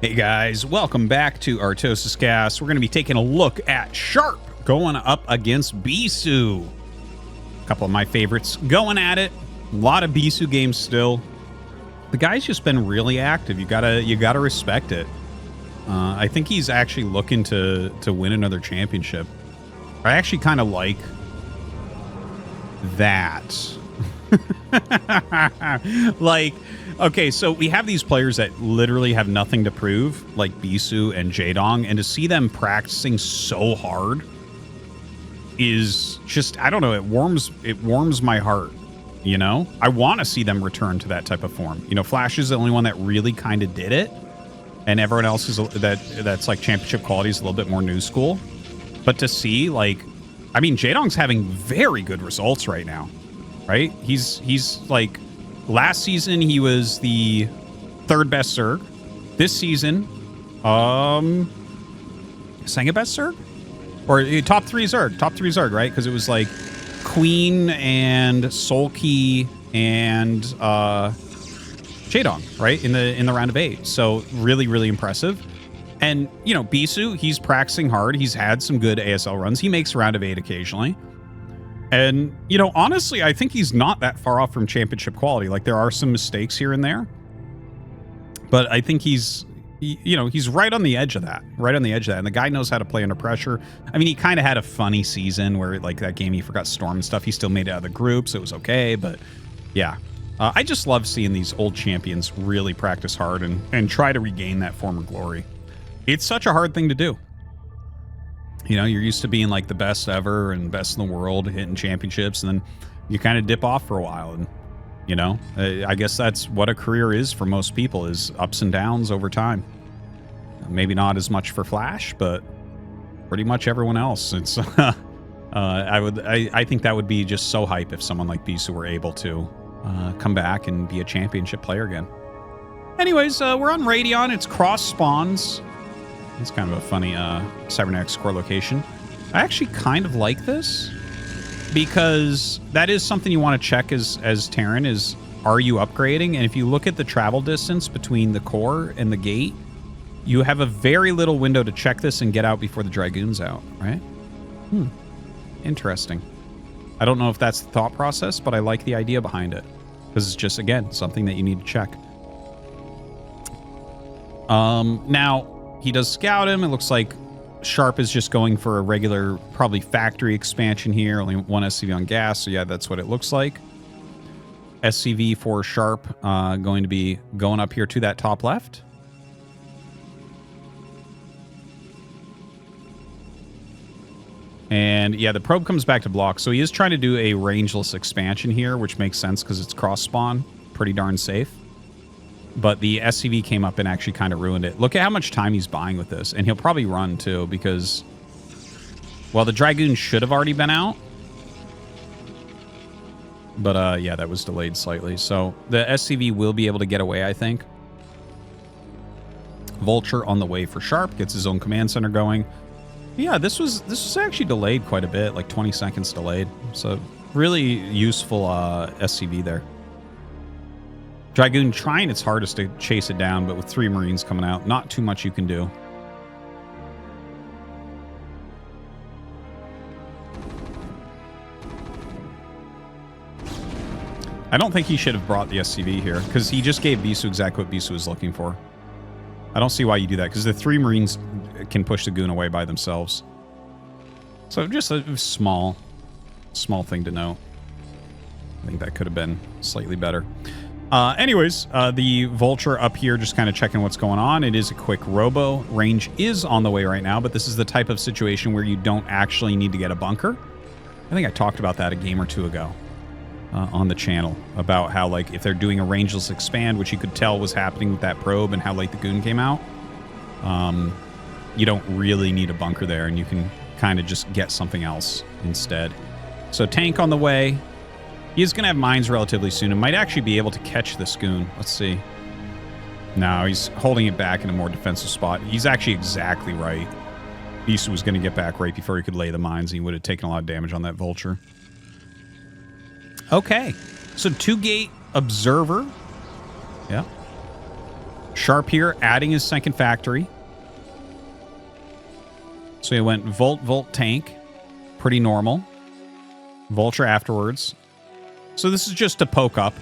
Hey guys, welcome back to ArtosisCasts. We're going to be taking a look at Sharp going up against Bisu. A couple of my favorites going at it. A lot of Bisu games still. The guy's just been really active. You gotta respect it. I think he's actually looking to win another championship. I actually kind of like that. Like, okay, so we have these players that literally have nothing to prove, like Bisu and Jaedong, and to see them practicing so hard is just, I don't know, it warms my heart, you know? I want to see them return to that type of form. You know, Flash is the only one that really kind of did it, and everyone else is that's like championship quality is a little bit more new school. But to see, like, I mean, Jaedong's having very good results right now, right? He's like, last season he was the third best Zerg. This season, second best Zerg? Or top three Zerg, right? Because it was like Queen and Sulky and Jaedong, right? In the round of 8. So really, really impressive. And, you know, Bisu, he's practicing hard. He's had some good ASL runs. He makes round of 8 occasionally. And, you know, honestly, I think he's not that far off from championship quality. Like, there are some mistakes here and there. But I think he's right on the edge of that. Right on the edge of that. And the guy knows how to play under pressure. I mean, he kind of had a funny season where, like, that game he forgot Storm and stuff. He still made it out of the group, so it was okay. But, yeah. I just love seeing these old champions really practice hard and try to regain that former glory. It's such a hard thing to do. You know, you're used to being like the best ever and best in the world, hitting championships, and then you kind of dip off for a while. And, you know, I guess that's what a career is for most people, is ups and downs over time. Maybe not as much for Flash, but pretty much everyone else. It's I think that would be just so hype if someone like Bisu were able to come back and be a championship player again. Anyways, we're on Radeon. It's cross spawns. It's kind of a funny cybernetics core location. I actually kind of like this because that is something you want to check as Terran is, are you upgrading? And if you look at the travel distance between the core and the gate, you have a very little window to check this and get out before the Dragoon's out, right? Interesting. I don't know if that's the thought process, but I like the idea behind it. Because it's just, again, something that you need to check. Now, he does scout him. It looks like Sharp is just going for a regular, probably factory expansion here. Only one SCV on gas, so yeah, that's what it looks like. SCV for Sharp going to be going up here to that top left. And yeah, the probe comes back to block. So he is trying to do a rangeless expansion here, which makes sense because it's cross spawn. Pretty darn safe. But the SCV came up and actually kind of ruined it. Look at how much time he's buying with this. And he'll probably run too because, well, the Dragoon should have already been out. But yeah, that was delayed slightly. So the SCV will be able to get away, I think. Vulture on the way for Sharp. Gets his own command center going. Yeah, this was actually delayed quite a bit, like 20 seconds delayed. So really useful SCV there. Dragoon trying its hardest to chase it down, but with 3 Marines coming out, not too much you can do. I don't think he should have brought the SCV here, because he just gave Bisu exactly what Bisu was looking for. I don't see why you do that, because the 3 Marines can push the Goon away by themselves. So just a small thing to note. I think that could have been slightly better. Anyways, the Vulture up here just kind of checking what's going on. It is a quick robo. Range is on the way right now, but this is the type of situation where you don't actually need to get a bunker. I think I talked about that a game or two ago on the channel, about how, like, if they're doing a rangeless expand, which you could tell was happening with that probe and how late the Goon came out, you don't really need a bunker there, and you can kind of just get something else instead. So tank on the way. He is going to have mines relatively soon and might actually be able to catch this Goon. Let's see. No, he's holding it back in a more defensive spot. He's actually exactly right. Bisu was going to get back right before he could lay the mines. He would have taken a lot of damage on that Vulture. Okay. So 2-gate Observer. Yeah. Sharp here, adding his second factory. So he went Volt, tank. Pretty normal. Vulture afterwards. So this is just to poke up.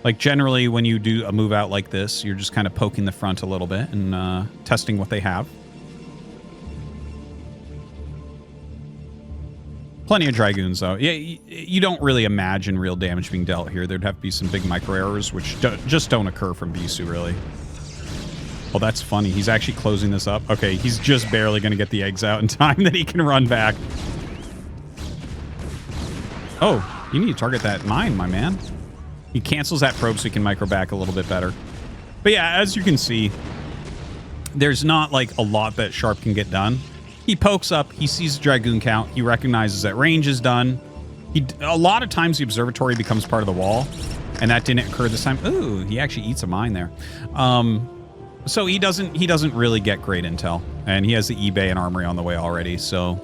Like generally when you do a move out like this, you're just kind of poking the front a little bit and testing what they have. Plenty of Dragoons, though. Yeah, you don't really imagine real damage being dealt here. There'd have to be some big micro errors, which just don't occur from Bisu, really. Oh, that's funny. He's actually closing this up. Okay, he's just barely going to get the eggs out in time that he can run back. Oh, you need to target that mine, my man. He cancels that probe so he can micro back a little bit better. But yeah, as you can see, there's not like a lot that Sharp can get done. He pokes up, he sees the Dragoon count, he recognizes that range is done. A lot of times the observatory becomes part of the wall, and that didn't occur this time. Ooh, he actually eats a mine there. So he doesn't really get great intel, and he has the eBay and armory on the way already, so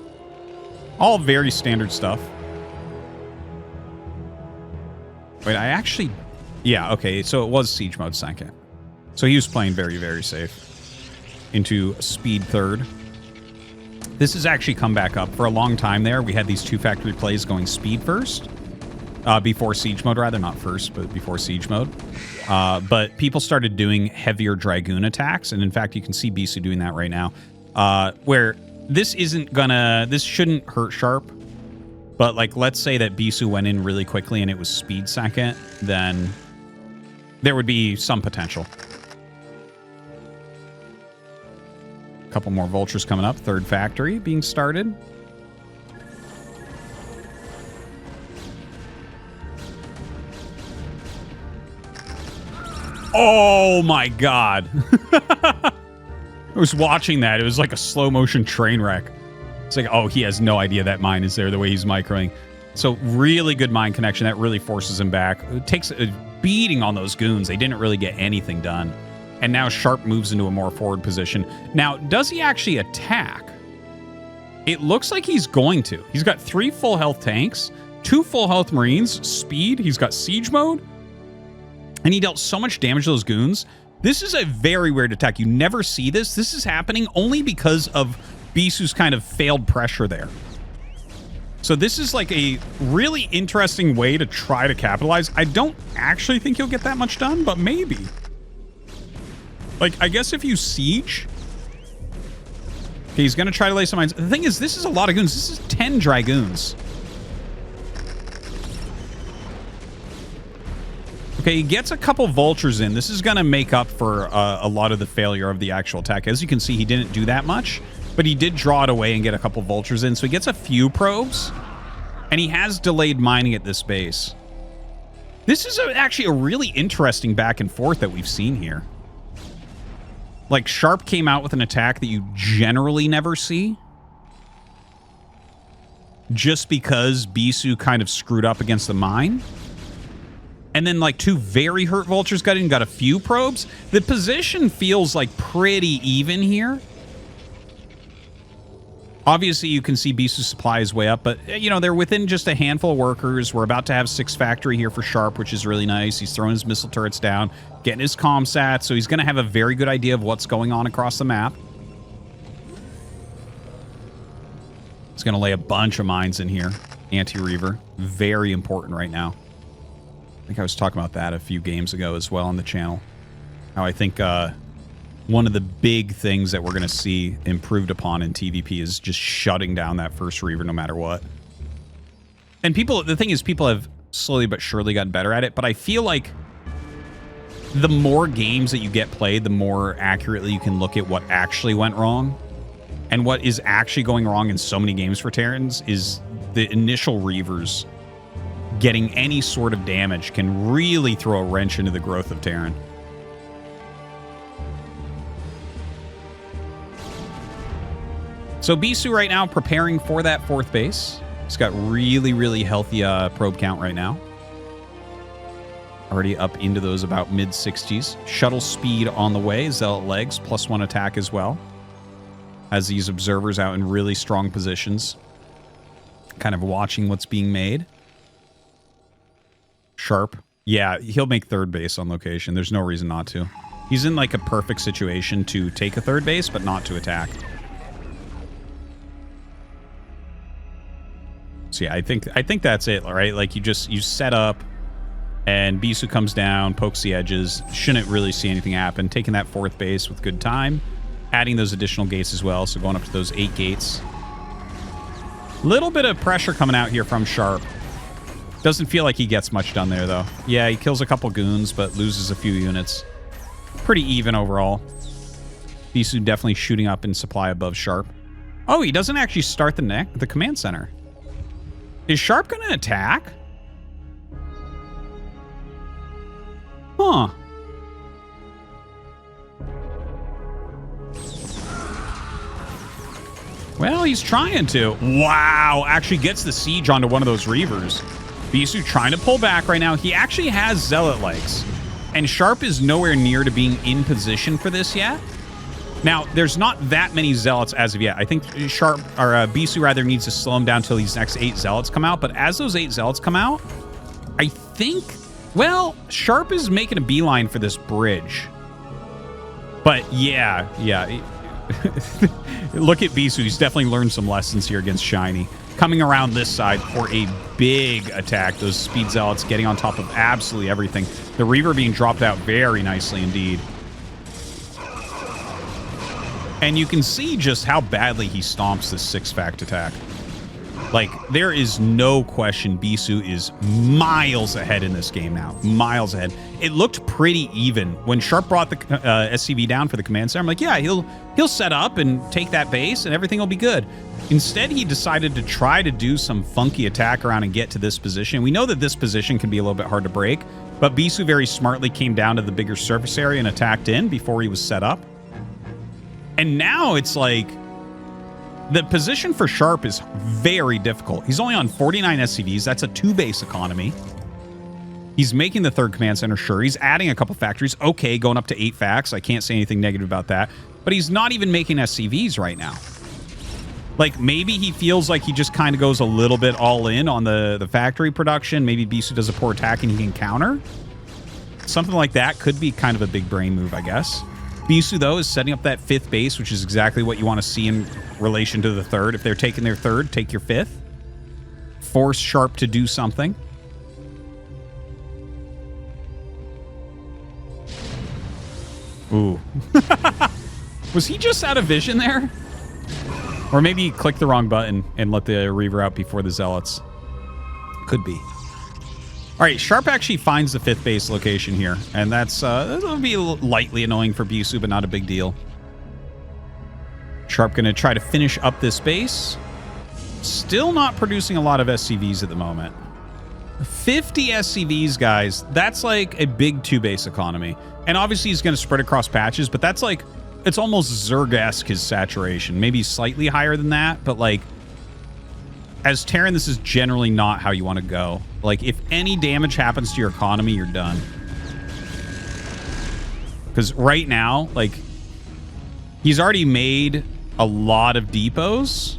all very standard stuff. Wait, I actually... Yeah, okay, so it was Siege Mode second. So he was playing very, very safe. Into speed third. This has actually come back up. For a long time there, we had these two factory plays going speed first. Before Siege Mode, rather. Not first, but before Siege Mode. But people started doing heavier Dragoon attacks. And in fact, you can see Bisu doing that right now. Where this isn't gonna... This shouldn't hurt Sharp. But, like, let's say that Bisu went in really quickly and it was speed second. Then there would be some potential. Couple more vultures coming up. Third factory being started. Oh my god. I was watching that. It was like a slow motion train wreck. It's like, oh, he has no idea that mine is there the way he's microing. So really good mine connection. That really forces him back. It takes a beating on those goons. They didn't really get anything done. And now Sharp moves into a more forward position. Now, does he actually attack? It looks like he's going to. He's got 3 full health tanks, 2 full health Marines, speed. He's got Siege Mode. And he dealt so much damage to those goons. This is a very weird attack. You never see this. This is happening only because of Bisu's kind of failed pressure there. So this is like a really interesting way to try to capitalize. I don't actually think he'll get that much done, but maybe. Like, I guess if you siege... Okay, he's going to try to lay some mines. The thing is, this is a lot of goons. This is 10 Dragoons. Okay, he gets a couple vultures in. This is going to make up for a lot of the failure of the actual attack. As you can see, he didn't do that much, but he did draw it away and get a couple vultures in. So he gets a few probes, and he has delayed mining at this base. This is actually a really interesting back and forth that we've seen here. Like, Sharp came out with an attack that you generally never see. Just because Bisu kind of screwed up against the mine. And then, like, 2 very hurt vultures got in, got a few probes. The position feels, like, pretty even here. Obviously, you can see Bisu's supply is way up, but, you know, they're within just a handful of workers. We're about to have 6 factory here for Sharp, which is really nice. He's throwing his missile turrets down, getting his comsat, so he's going to have a very good idea of what's going on across the map. He's going to lay a bunch of mines in here. Anti-Reaver. Very important right now. I think I was talking about that a few games ago as well on the channel. How I think one of the big things that we're going to see improved upon in TVP is just shutting down that first Reaver no matter what. And people, the thing is, people have slowly but surely gotten better at it, but I feel like the more games that you get played, the more accurately you can look at what actually went wrong. And what is actually going wrong in so many games for Terrans is the initial Reavers getting any sort of damage can really throw a wrench into the growth of Terran. So Bisu right now preparing for that 4th base. He's got really, really healthy probe count right now. Already up into those about mid-60s. Shuttle speed on the way. Zealot legs, +1 attack as well. Has these observers out in really strong positions. Kind of watching what's being made. Sharp Yeah, he'll make third base on location. There's no reason not to. He's in like a perfect situation to take a third base, but not to attack. So yeah, I think that's it, right? Like you set up, and Bisu comes down, pokes the edges. Shouldn't really see anything happen. Taking that fourth base with good time, adding those additional gates as well. So going up to those 8 gates. Little bit of pressure coming out here from Sharp. Doesn't feel like he gets much done there though. Yeah, he kills a couple goons, but loses a few units. Pretty even overall. Bisu definitely shooting up in supply above Sharp. Oh, he doesn't actually start the command center. Is Sharp going to attack? Huh. Well, he's trying to. Wow, actually gets the siege onto one of those Reavers. Bisu trying to pull back right now. He actually has Zealot legs. And Sharp is nowhere near to being in position for this yet. Now, there's not that many Zealots as of yet. I think Bisu rather needs to slow him down till these next 8 Zealots come out. But as those 8 Zealots come out, I think, well, Sharp is making a beeline for this bridge. But yeah. Look at Bisu. He's definitely learned some lessons here against Shiny. Coming around this side for a big attack. Those Speed Zealots getting on top of absolutely everything. The Reaver being dropped out very nicely indeed. And you can see just how badly he stomps this 6-fact attack. Like, there is no question Bisu is miles ahead in this game now. Miles ahead. It looked pretty even. When Sharp brought the SCV down for the command center, I'm like, yeah, he'll set up and take that base and everything will be good. Instead, he decided to try to do some funky attack around and get to this position. We know that this position can be a little bit hard to break, but Bisu very smartly came down to the bigger surface area and attacked in before he was set up. And now it's like the position for Sharp is very difficult. He's only on 49 SCVs. That's a 2-base economy. He's making the 3rd command center, sure. He's adding a couple factories. Okay, going up to 8 facts. I can't say anything negative about that. But he's not even making SCVs right now. Like, maybe he feels like he just kind of goes a little bit all in on the factory production. Maybe Bisu does a poor attack and he can counter. Something like that could be kind of a big brain move, I guess. Bisu, though, is setting up that 5th base, which is exactly what you want to see in relation to the 3rd. If they're taking their 3rd, take your 5th. Force Sharp to do something. Ooh. Was he just out of vision there? Or maybe he clicked the wrong button and let the Reaver out before the Zealots. Could be. All right, Sharp actually finds the 5th base location here, and that'll be lightly annoying for Bisu, but not a big deal. Sharp going to try to finish up this base. Still not producing a lot of SCVs at the moment. 50 SCVs, guys. That's like a big 2-base economy. And obviously he's going to spread across patches, but that's like, it's almost Zerg-esque his saturation. Maybe slightly higher than that, but like, as Terran, this is generally not how you want to go. Like, if any damage happens to your economy, you're done. Because right now, like, he's already made a lot of depots.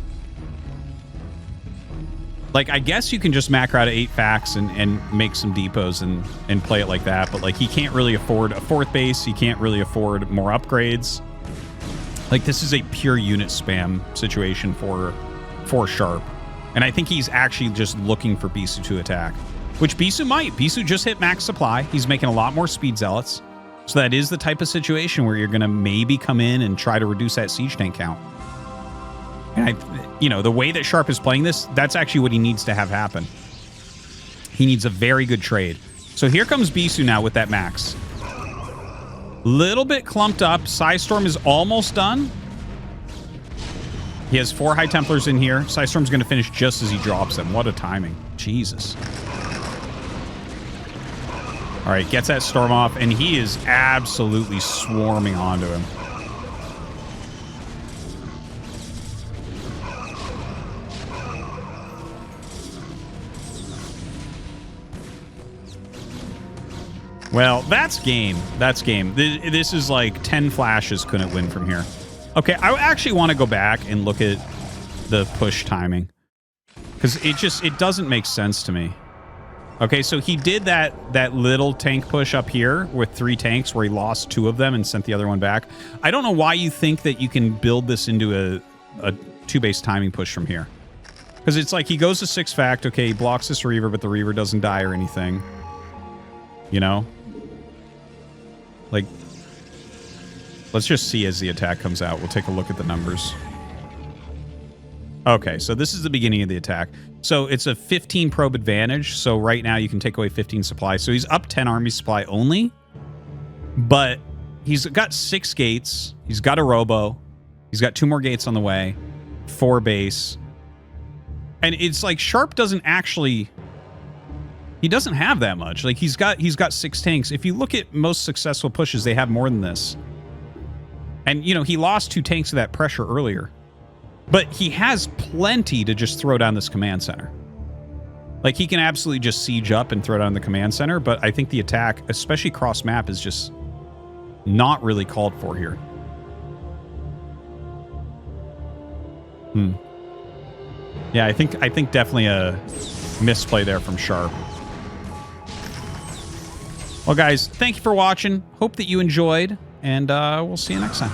Like, I guess you can just macro out 8 facts and make some depots and play it like that. But, like, he can't really afford a 4th base. He can't really afford more upgrades. Like, this is a pure unit spam situation for Sharp. And I think he's actually just looking for Bisu to attack. Which Bisu might. Bisu just hit max supply. He's making a lot more Speed Zealots. So that is the type of situation where you're going to maybe come in and try to reduce that siege tank count. And the way that Sharp is playing this, that's actually what he needs to have happen. He needs a very good trade. So here comes Bisu now with that max. Little bit clumped up. Psystorm is almost done. He has 4 High Templars in here. Psystorm's going to finish just as he drops them. What a timing. Jesus. All right, gets that storm off, and he is absolutely swarming onto him. Well, that's game. That's game. This is like 10 flashes couldn't win from here. Okay, I actually want to go back and look at the push timing. Because it doesn't make sense to me. Okay, so he did that little tank push up here with 3 tanks where he lost 2 of them and sent the other one back. I don't know why you think that you can build this into a 2-base timing push from here. Because it's like he goes to 6 fact, okay, he blocks this Reaver, but the Reaver doesn't die or anything. You know? Like, let's just see as the attack comes out. We'll take a look at the numbers. Okay, so this is the beginning of the attack. So it's a 15 probe advantage. So right now you can take away 15 supply. So he's up 10 army supply only. But he's got 6 gates. He's got a robo. He's got 2 more gates on the way. 4 base. And it's like Sharp doesn't actually... He doesn't have that much. Like he's got 6 tanks. If you look at most successful pushes, they have more than this. And, you know, he lost 2 tanks to that pressure earlier. But he has plenty to just throw down this command center. Like, he can absolutely just siege up and throw down the command center, but I think the attack, especially cross-map, is just not really called for here. Yeah, I think definitely a misplay there from Sharp. Well, guys, thank you for watching. Hope that you enjoyed, and we'll see you next time.